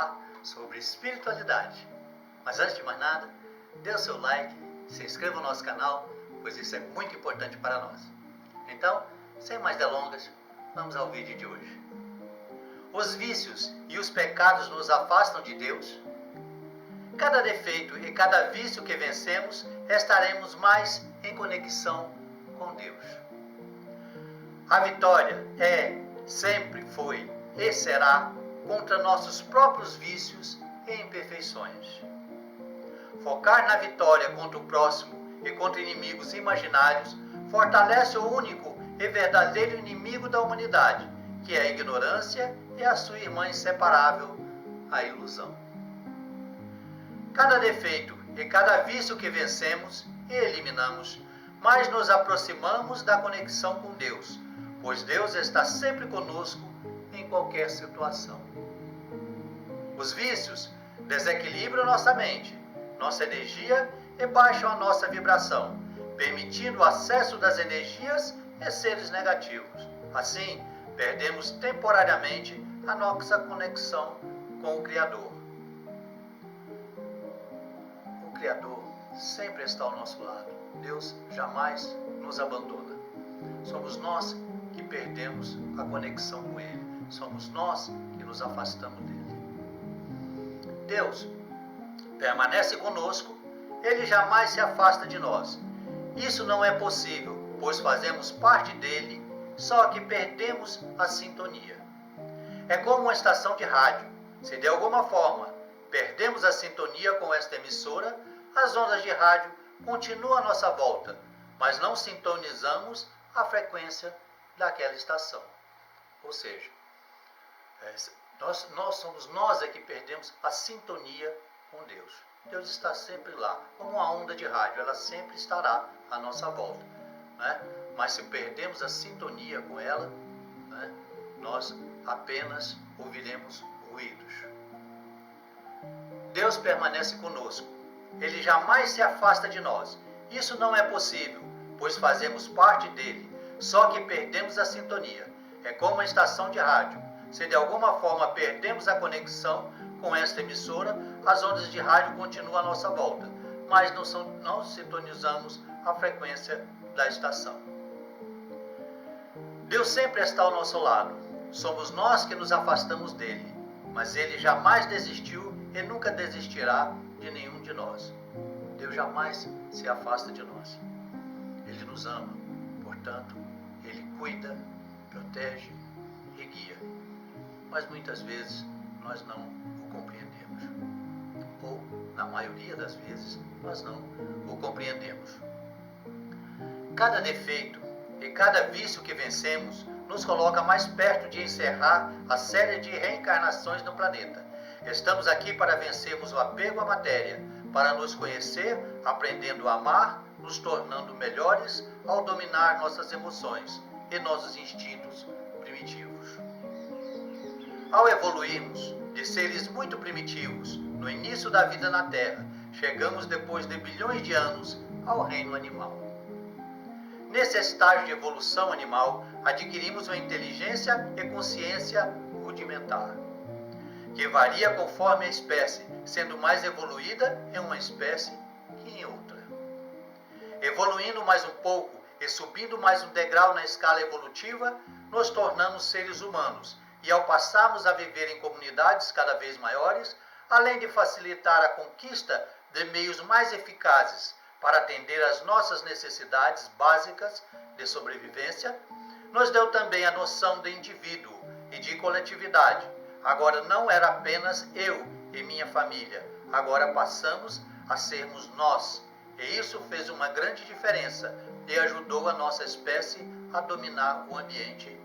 falar sobre espiritualidade. Mas antes de mais nada, dê o seu like, se inscreva no nosso canal, pois isso é muito importante para nós. Então, sem mais delongas, vamos ao vídeo de hoje. Os vícios e os pecados nos afastam de Deus? Cada defeito e cada vício que vencemos, estaremos mais em conexão com Deus. A vitória é, sempre foi e será contra nossos próprios vícios e imperfeições. Focar na vitória contra o próximo e contra inimigos imaginários fortalece o único e verdadeiro inimigo da humanidade, que é a ignorância e a sua irmã inseparável, a ilusão. Cada defeito e cada vício que vencemos e eliminamos, mais nos aproximamos da conexão com Deus, pois Deus está sempre conosco em qualquer situação. Os vícios desequilibram nossa mente, nossa energia e baixam a nossa vibração, permitindo o acesso das energias e seres negativos. Assim, perdemos temporariamente a nossa conexão com o Criador. O Criador sempre está ao nosso lado. Deus jamais nos abandona. Somos nós que perdemos a conexão com Ele. Somos nós que nos afastamos dele. Deus permanece conosco, Ele jamais se afasta de nós. Isso não é possível, pois fazemos parte dele, só que perdemos a sintonia. É como uma estação de rádio. Se de alguma forma perdemos a sintonia com esta emissora, as ondas de rádio continuam à nossa volta, mas não sintonizamos a frequência daquela estação. Ou seja, somos nós que perdemos a sintonia com Deus. Deus está sempre lá, como uma onda de rádio, ela sempre estará à nossa volta, né? Mas se perdemos a sintonia com ela, né, nós apenas ouviremos ruídos. Deus permanece conosco, Ele jamais se afasta de nós. Isso não é possível, pois fazemos parte dele, só que perdemos a sintonia. É como uma estação de rádio. Se de alguma forma perdemos a conexão com esta emissora, as ondas de rádio continuam à nossa volta, mas não sintonizamos a frequência da estação. Deus sempre está ao nosso lado. Somos nós que nos afastamos dele, mas ele jamais desistiu e nunca desistirá de nenhum de nós. Deus jamais se afasta de nós. Ele nos ama, portanto, ele cuida, protege e guia. Mas muitas vezes nós não o compreendemos. Ou, na maioria das vezes, nós não o compreendemos. Cada defeito e cada vício que vencemos nos coloca mais perto de encerrar a série de reencarnações no planeta. Estamos aqui para vencermos o apego à matéria, para nos conhecer, aprendendo a amar, nos tornando melhores ao dominar nossas emoções e nossos instintos primitivos. Ao evoluirmos de seres muito primitivos no início da vida na Terra, chegamos depois de bilhões de anos ao reino animal. Nesse estágio de evolução animal, adquirimos uma inteligência e consciência rudimentar, que varia conforme a espécie, sendo mais evoluída em uma espécie que em outra. Evoluindo mais um pouco e subindo mais um degrau na escala evolutiva, nos tornamos seres humanos, e ao passarmos a viver em comunidades cada vez maiores, além de facilitar a conquista de meios mais eficazes para atender às nossas necessidades básicas de sobrevivência, nos deu também a noção de indivíduo e de coletividade. Agora não era apenas eu e minha família, agora passamos a sermos nós. E isso fez uma grande diferença e ajudou a nossa espécie a dominar o ambiente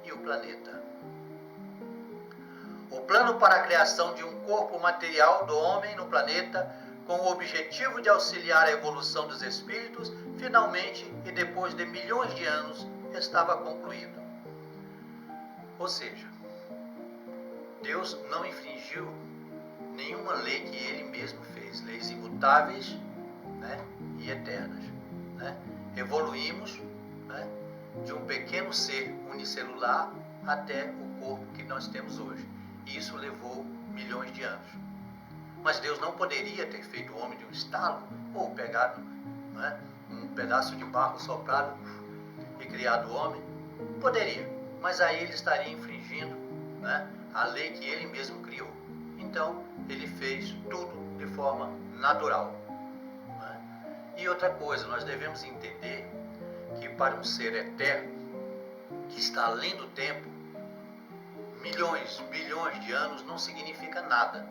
e o planeta. O plano para a criação de um corpo material do homem no planeta, com o objetivo de auxiliar a evolução dos espíritos, finalmente e depois de milhões de anos, estava concluído. Ou seja, Deus não infringiu nenhuma lei que ele mesmo fez, leis imutáveis, né, e eternas. Né? Evoluímos, né, de um pequeno ser unicelular até o corpo que nós temos hoje. E isso levou milhões de anos. Mas Deus não poderia ter feito o homem de um estalo, ou pegado, né, um pedaço de barro soprado e criado o homem? Poderia, mas aí ele estaria infringindo, né, a lei que ele mesmo criou. Então, ele fez tudo de forma natural. Né? E outra coisa, nós devemos entender que para um ser eterno, que está além do tempo, milhões, bilhões de anos não significa nada.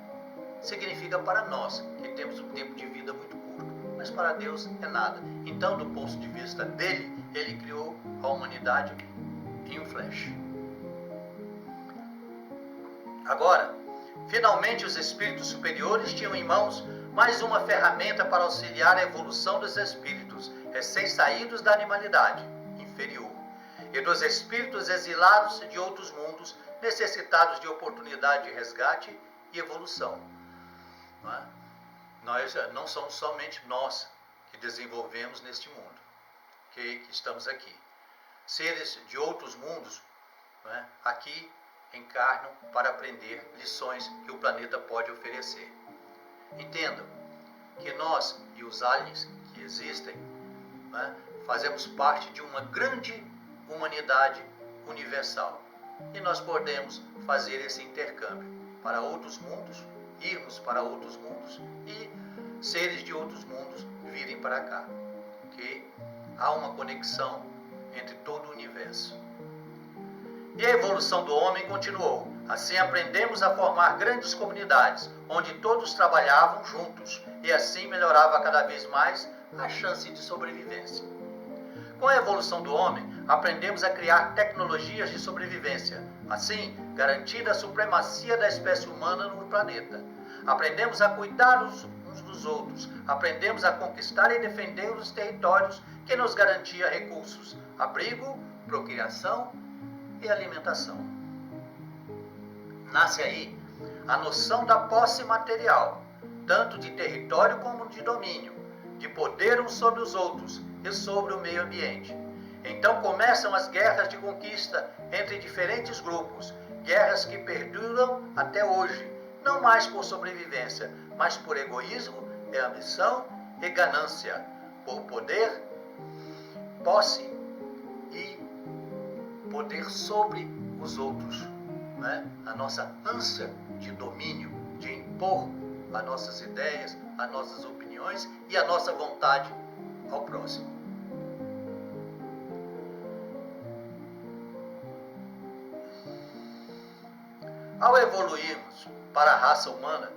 Significa para nós, que temos um tempo de vida muito curto, mas para Deus é nada. Então, do ponto de vista dele, ele criou a humanidade em um flash. Agora, finalmente os espíritos superiores tinham em mãos mais uma ferramenta para auxiliar a evolução dos espíritos recém-saídos da animalidade inferior e dos espíritos exilados de outros mundos necessitados de oportunidade de resgate e evolução. Não somos somente nós que desenvolvemos neste mundo, que estamos aqui. Seres de outros mundos, aqui encarnam para aprender lições que o planeta pode oferecer. Entendam que nós e os aliens que existem, fazemos parte de uma grande humanidade universal. E nós podemos fazer esse intercâmbio para outros mundos, irmos para outros mundos e seres de outros mundos virem para cá. Okay? Há uma conexão entre todo o universo. E a evolução do homem continuou. Assim aprendemos a formar grandes comunidades, onde todos trabalhavam juntos, e assim melhorava cada vez mais a chance de sobrevivência. Com a evolução do homem, aprendemos a criar tecnologias de sobrevivência, assim garantindo a supremacia da espécie humana no planeta. Aprendemos a cuidar uns dos outros, aprendemos a conquistar e defender os territórios que nos garantia recursos, abrigo, procriação e alimentação. Nasce aí a noção da posse material, tanto de território como de domínio, de poder uns sobre os outros e sobre o meio ambiente. Então começam as guerras de conquista entre diferentes grupos, guerras que perduram até hoje, não mais por sobrevivência, mas por egoísmo e ambição e ganância, por poder, posse e poder sobre os outros. A nossa ânsia de domínio, de impor as nossas ideias, as nossas opiniões e a nossa vontade ao próximo. Ao evoluirmos para a raça humana,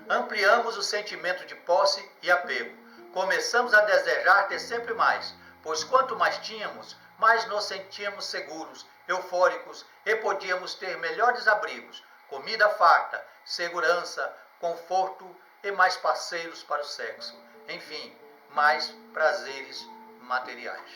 ampliamos o sentimento de posse e apego. Começamos a desejar ter sempre mais, pois quanto mais tínhamos, mais nos sentíamos seguros, eufóricos e podíamos ter melhores abrigos, comida farta, segurança, conforto e mais parceiros para o sexo. Enfim, mais prazeres materiais.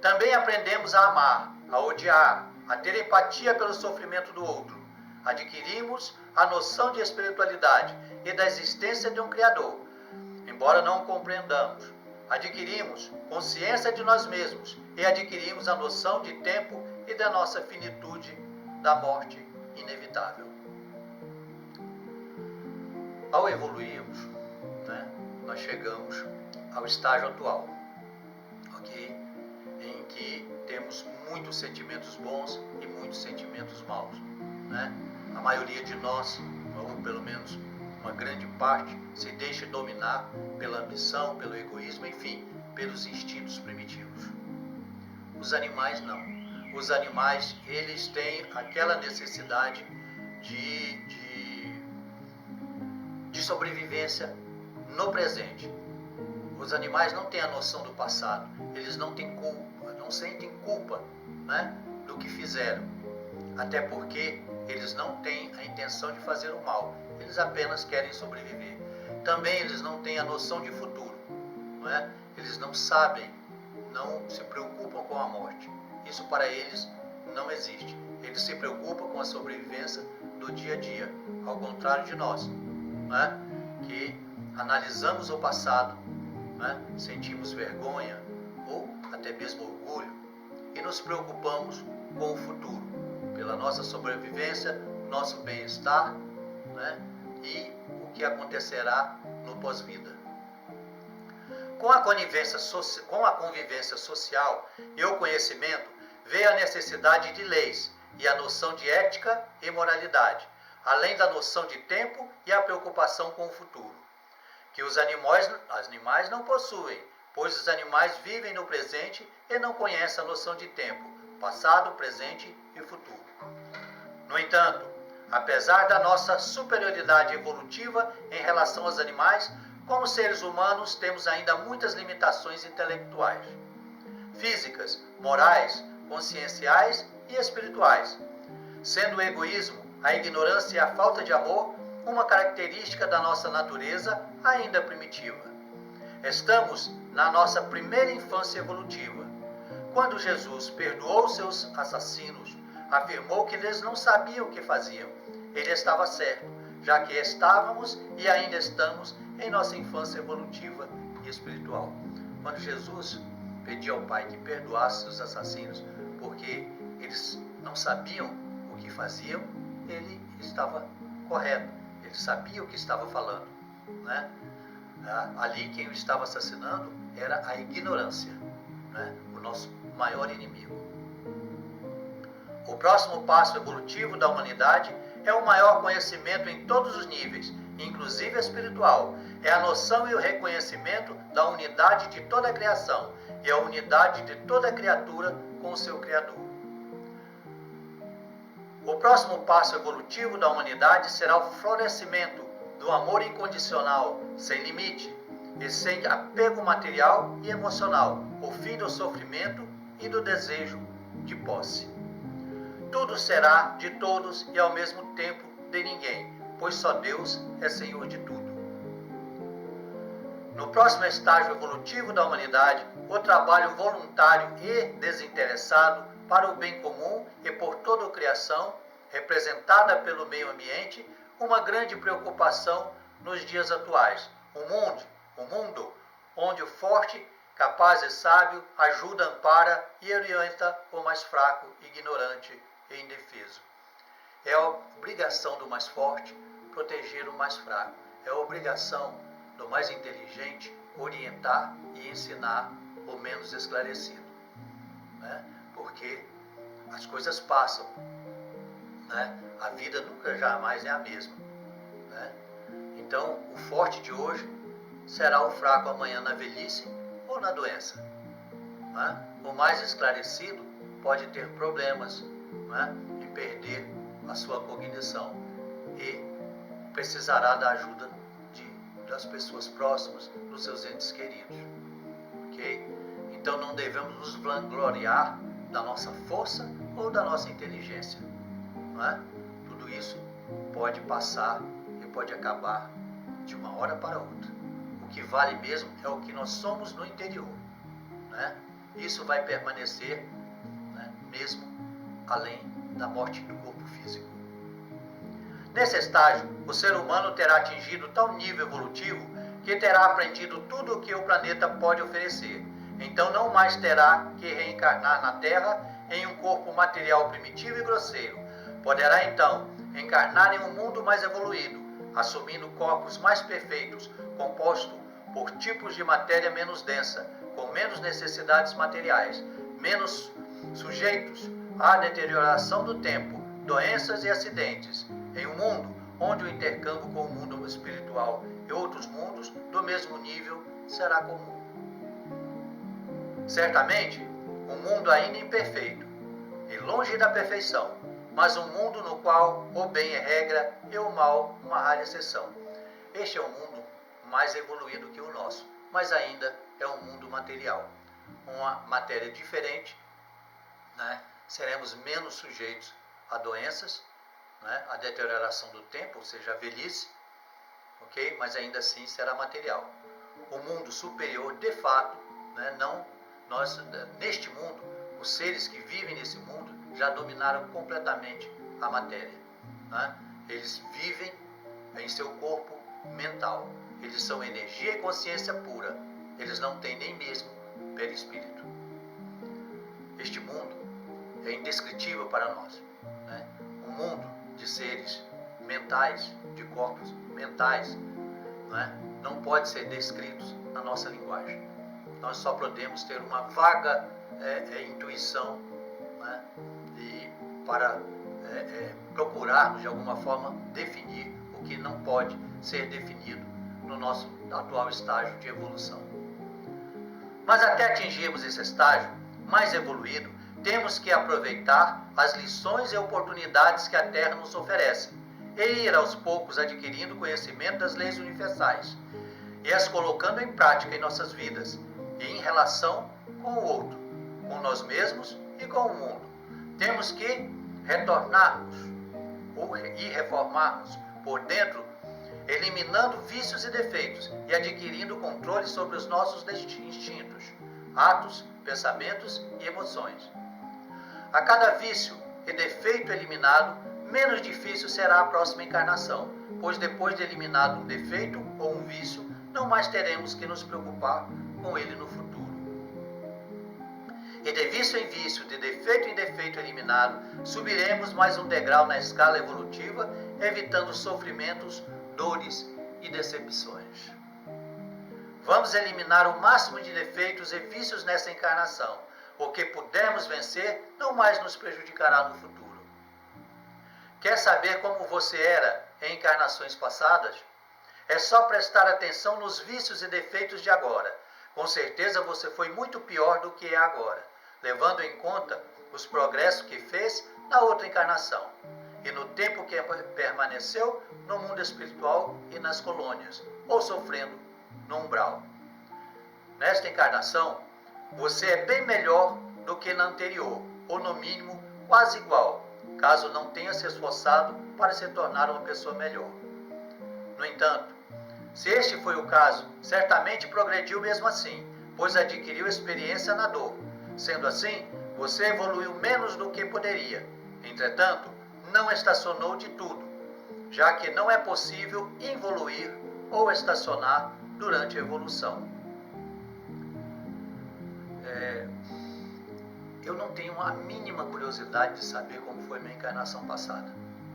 Também aprendemos a amar, a odiar, a ter empatia pelo sofrimento do outro. Adquirimos a noção de espiritualidade e da existência de um Criador, embora não o compreendamos. Adquirimos consciência de nós mesmos e adquirimos a noção de tempo e da nossa finitude, da morte inevitável. Ao evoluirmos, nós chegamos ao estágio atual, ok? Em que temos muitos sentimentos bons e muitos sentimentos maus. A maioria de nós, ou pelo menos uma grande parte, se deixa dominar pela ambição, pelo egoísmo, enfim, pelos instintos primitivos. Os animais não. Os animais, eles têm aquela necessidade de sobrevivência no presente. Os animais não têm a noção do passado. Eles não têm culpa, não sentem culpa, do que fizeram. Até porque eles não têm a intenção de fazer o mal. Eles apenas querem sobreviver. Também eles não têm a noção de futuro. Eles não sabem, não se preocupam com a morte. Isso para eles não existe. Eles se preocupam com a sobrevivência do dia a dia. Ao contrário de nós, que analisamos o passado, sentimos vergonha ou até mesmo orgulho e nos preocupamos com o futuro, pela nossa sobrevivência nosso bem-estar, né? E o que acontecerá no pós-vida. Com a convivência social e o conhecimento, veio a necessidade de leis e a noção de ética e moralidade, além da noção de tempo e a preocupação com o futuro, que os animais não possuem, pois os animais vivem no presente e não conhecem a noção de tempo, passado, presente e futuro. No entanto, apesar da nossa superioridade evolutiva em relação aos animais, como seres humanos temos ainda muitas limitações intelectuais, físicas, morais, conscienciais e espirituais, sendo o egoísmo, a ignorância e a falta de amor uma característica da nossa natureza ainda primitiva. Estamos na nossa primeira infância evolutiva. Quando Jesus perdoou seus assassinos, afirmou que eles não sabiam o que faziam. Ele estava certo, já que estávamos e ainda estamos em nossa infância evolutiva e espiritual. Quando Jesus pediu ao Pai que perdoasse os assassinos, porque eles não sabiam o que faziam, ele estava correto, ele sabia o que estava falando, né? Ali quem o estava assassinando era a ignorância, né? O nosso maior inimigo. O próximo passo evolutivo da humanidade é o maior conhecimento em todos os níveis, inclusive espiritual. É a noção e o reconhecimento da unidade de toda a criação e a unidade de toda criatura com o seu Criador. O próximo passo evolutivo da humanidade será o florescimento do amor incondicional, sem limite e sem apego material e emocional, o fim do sofrimento e do desejo de posse. Tudo será de todos e ao mesmo tempo de ninguém, pois só Deus é Senhor de tudo. No próximo estágio evolutivo da humanidade, o trabalho voluntário e desinteressado para o bem comum e por toda a criação, representada pelo meio ambiente, uma grande preocupação nos dias atuais. Um mundo onde o forte, capaz e sábio ajuda, ampara e orienta o mais fraco, ignorante e indefeso. É a obrigação do mais forte proteger o mais fraco. É a obrigação do mais inteligente orientar e ensinar o menos esclarecido, né? Porque as coisas passam, né? A vida nunca jamais é a mesma, né? Então o forte de hoje será o fraco amanhã na velhice ou na doença, né? O mais esclarecido pode ter problemas, né? E perder a sua cognição e precisará da ajuda das pessoas próximas, dos seus entes queridos, ok? Então não devemos nos vangloriar da nossa força ou da nossa inteligência, não é? Tudo isso pode passar e pode acabar de uma hora para outra. O que vale mesmo é o que nós somos no interior, né? Isso vai permanecer, né, mesmo além da morte do corpo físico. Nesse estágio, o ser humano terá atingido tal nível evolutivo que terá aprendido tudo o que o planeta pode oferecer. Então não mais terá que reencarnar na Terra em um corpo material primitivo e grosseiro. Poderá então encarnar em um mundo mais evoluído, assumindo corpos mais perfeitos, compostos por tipos de matéria menos densa, com menos necessidades materiais, menos sujeitos à deterioração do tempo, doenças e acidentes, em um mundo onde o intercâmbio com o mundo espiritual e outros mundos do mesmo nível será comum. Certamente, um mundo ainda imperfeito e longe da perfeição, mas um mundo no qual o bem é regra e o mal uma rara exceção. Este é um mundo mais evoluído que o nosso, mas ainda é um mundo material, uma matéria diferente, né? Seremos menos sujeitos a doenças, né? A deterioração do tempo, ou seja, a velhice, ok? Mas ainda assim será material. O mundo superior, de fato, né? Neste mundo, os seres que vivem nesse mundo já dominaram completamente a matéria, né? Eles vivem em seu corpo mental. Eles são energia e consciência pura. Eles não têm nem mesmo perispírito. Este mundo é indescritível para nós, né? Um mundo de seres mentais, de corpos mentais, não pode ser descritos na nossa linguagem. Nós só podemos ter uma vaga intuição, para procurarmos de alguma forma definir o que não pode ser definido no nosso atual estágio de evolução. Mas até atingirmos esse estágio mais evoluído, temos que aproveitar as lições e oportunidades que a Terra nos oferece e ir aos poucos adquirindo conhecimento das leis universais e as colocando em prática em nossas vidas e em relação com o outro, com nós mesmos e com o mundo. Temos que retornarmos e reformarmos por dentro, eliminando vícios e defeitos e adquirindo controle sobre os nossos instintos, atos, pensamentos e emoções. A cada vício e defeito eliminado, menos difícil será a próxima encarnação, pois depois de eliminado um defeito ou um vício, não mais teremos que nos preocupar com ele no futuro. E de vício em vício, de defeito em defeito eliminado, subiremos mais um degrau na escala evolutiva, evitando sofrimentos, dores e decepções. Vamos eliminar o máximo de defeitos e vícios nessa encarnação. O que pudermos vencer não mais nos prejudicará no futuro. Quer saber como você era em encarnações passadas? É só prestar atenção nos vícios e defeitos de agora. Com certeza você foi muito pior do que é agora, levando em conta os progressos que fez na outra encarnação e no tempo que permaneceu no mundo espiritual e nas colônias, ou sofrendo no umbral. Nesta encarnação, você é bem melhor do que na anterior, ou no mínimo quase igual, caso não tenha se esforçado para se tornar uma pessoa melhor. No entanto, se este foi o caso, certamente progrediu mesmo assim, pois adquiriu experiência na dor. Sendo assim, você evoluiu menos do que poderia. Entretanto, não estacionou de tudo, já que não é possível evoluir ou estacionar durante a evolução. Eu não tenho a mínima curiosidade de saber como foi minha encarnação passada.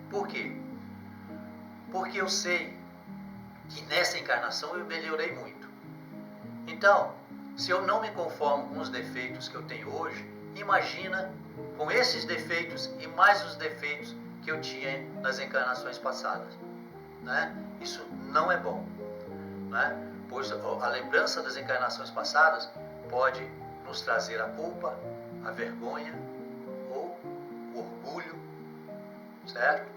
Por quê? Porque eu sei que nessa encarnação eu melhorei muito. Então, se eu não me conformo com os defeitos que eu tenho hoje, imagina com esses defeitos e mais os defeitos que eu tinha nas encarnações passadas. Isso não é bom. Pois a lembrança das encarnações passadas pode nos trazer a culpa, a vergonha ou o orgulho, certo?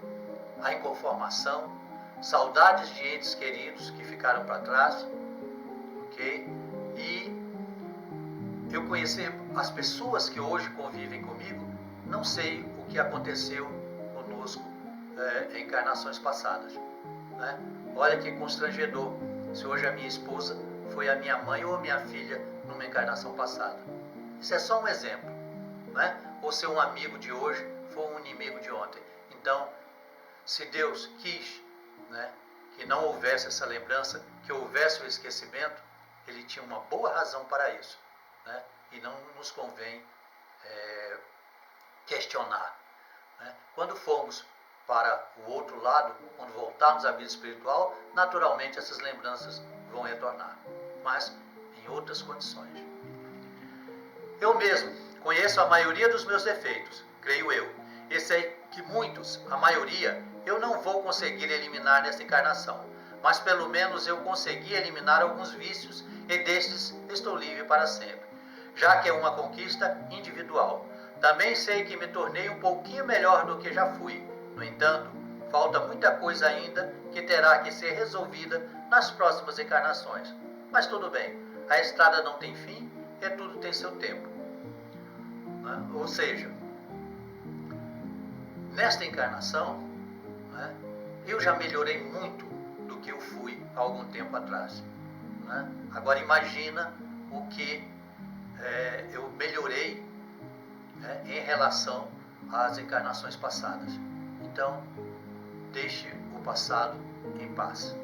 A inconformação, saudades de entes queridos que ficaram para trás, ok? E eu conhecer as pessoas que hoje convivem comigo, não sei o que aconteceu conosco em encarnações passadas. Olha que constrangedor se hoje a minha esposa foi a minha mãe ou a minha filha numa encarnação passada. Isso é só um exemplo. Ou se um amigo de hoje foi um inimigo de ontem. Então, se Deus quis que não houvesse essa lembrança, que houvesse o esquecimento, Ele tinha uma boa razão para isso. E não nos convém questionar. Quando formos para o outro lado, quando voltarmos à vida espiritual, naturalmente essas lembranças vão retornar, mas em outras condições. Eu mesmo conheço a maioria dos meus defeitos, creio eu, e sei que muitos, a maioria, eu não vou conseguir eliminar nesta encarnação, mas pelo menos eu consegui eliminar alguns vícios e destes estou livre para sempre, já que é uma conquista individual. Também sei que me tornei um pouquinho melhor do que já fui. No entanto, falta muita coisa ainda que terá que ser resolvida nas próximas encarnações. Mas tudo bem, a estrada não tem fim e tudo tem seu tempo. Ou seja, nesta encarnação, eu já melhorei muito do que eu fui há algum tempo atrás. Agora imagina o que eu melhorei em relação às encarnações passadas. Então, deixe o passado em paz.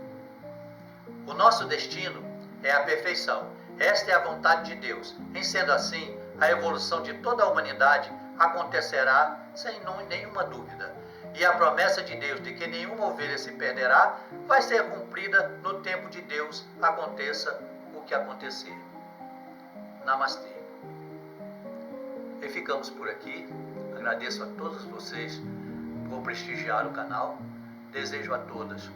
O nosso destino é a perfeição. Esta é a vontade de Deus. Em sendo assim, a evolução de toda a humanidade acontecerá sem nenhuma dúvida. E a promessa de Deus de que nenhuma ovelha se perderá vai ser cumprida no tempo de Deus, aconteça o que acontecer. Namastê. E ficamos por aqui. Agradeço a todos vocês por prestigiar o canal. Desejo a todas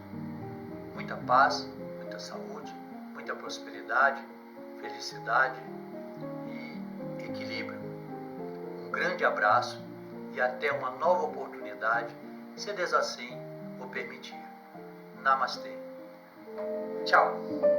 muita paz, muita saúde, muita prosperidade, felicidade e equilíbrio. Um grande abraço e até uma nova oportunidade, se Deus assim o permitir. Namastê. Tchau.